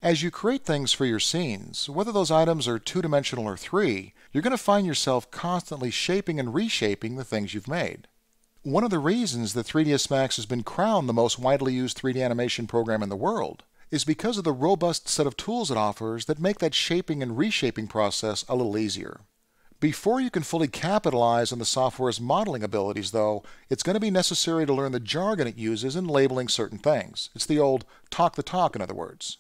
As you create things for your scenes, whether those items are two-dimensional or three, you're going to find yourself constantly shaping and reshaping the things you've made. One of the reasons that 3ds Max has been crowned the most widely used 3D animation program in the world is because of the robust set of tools it offers that make that shaping and reshaping process a little easier. Before you can fully capitalize on the software's modeling abilities, though, it's going to be necessary to learn the jargon it uses in labeling certain things. It's the old talk the talk, in other words.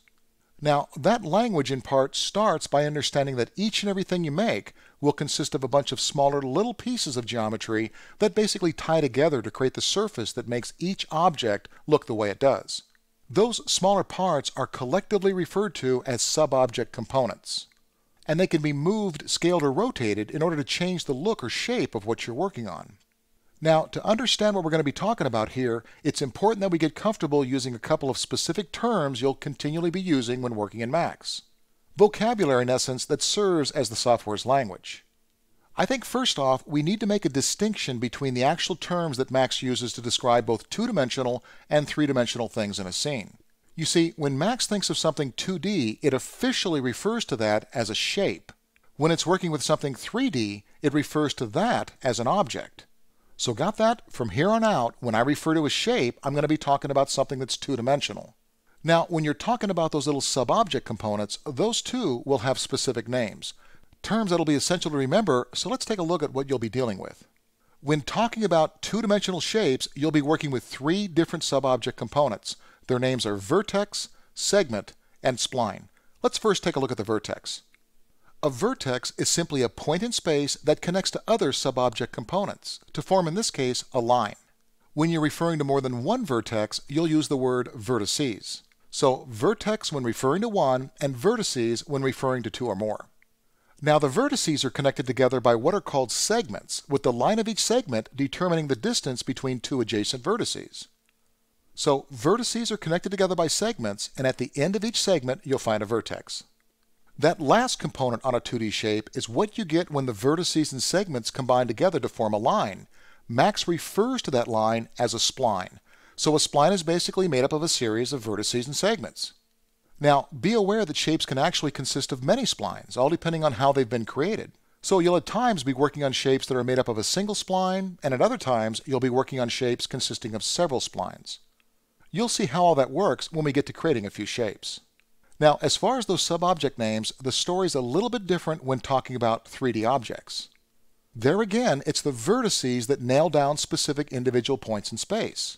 Now, that language in part starts by understanding that each and everything you make will consist of a bunch of smaller little pieces of geometry that basically tie together to create the surface that makes each object look the way it does. Those smaller parts are collectively referred to as sub-object components, and they can be moved, scaled, or rotated in order to change the look or shape of what you're working on. Now, to understand what we're going to be talking about here, it's important that we get comfortable using a couple of specific terms you'll continually be using when working in Max. Vocabulary, in essence, that serves as the software's language. I think first off, we need to make a distinction between the actual terms that Max uses to describe both two-dimensional and three-dimensional things in a scene. You see, when Max thinks of something 2D, it officially refers to that as a shape. When it's working with something 3D, it refers to that as an object. So got that? From here on out, when I refer to a shape, I'm going to be talking about something that's two-dimensional. Now, when you're talking about those little sub-object components, those too will have specific names. Terms that'll be essential to remember, so let's take a look at what you'll be dealing with. When talking about two-dimensional shapes, you'll be working with three different sub-object components. Their names are vertex, segment, and spline. Let's first take a look at the vertex. A vertex is simply a point in space that connects to other sub-object components, to form in this case a line. When you're referring to more than one vertex, you'll use the word vertices. So vertex when referring to one, and vertices when referring to two or more. Now the vertices are connected together by what are called segments, with the line of each segment determining the distance between two adjacent vertices. So vertices are connected together by segments, and at the end of each segment you'll find a vertex. That last component on a 2D shape is what you get when the vertices and segments combine together to form a line. Max refers to that line as a spline. So a spline is basically made up of a series of vertices and segments. Now, be aware that shapes can actually consist of many splines, all depending on how they've been created. So you'll at times be working on shapes that are made up of a single spline, and at other times you'll be working on shapes consisting of several splines. You'll see how all that works when we get to creating a few shapes. Now, as far as those sub-object names, the story's a little bit different when talking about 3D objects. There again, it's the vertices that nail down specific individual points in space.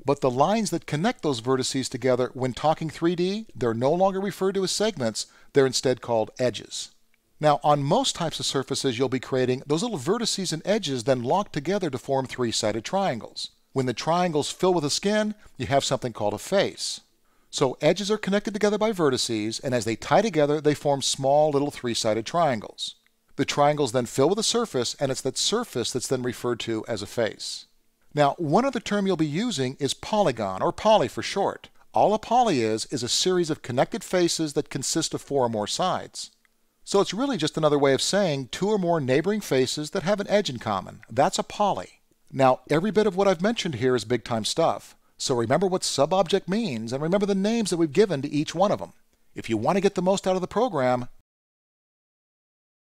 But the lines that connect those vertices together when talking 3D, they're no longer referred to as segments, they're instead called edges. Now, on most types of surfaces you'll be creating, those little vertices and edges then lock together to form three-sided triangles. When the triangles fill with a skin, you have something called a face. So edges are connected together by vertices, and as they tie together, they form small little three-sided triangles. The triangles then fill with a surface, and it's that surface that's then referred to as a face. Now, one other term you'll be using is polygon, or poly for short. All a poly is a series of connected faces that consist of four or more sides. So it's really just another way of saying two or more neighboring faces that have an edge in common. That's a poly. Now, every bit of what I've mentioned here is big-time stuff. So remember what sub-object means, and remember the names that we've given to each one of them. If you want to get the most out of the program,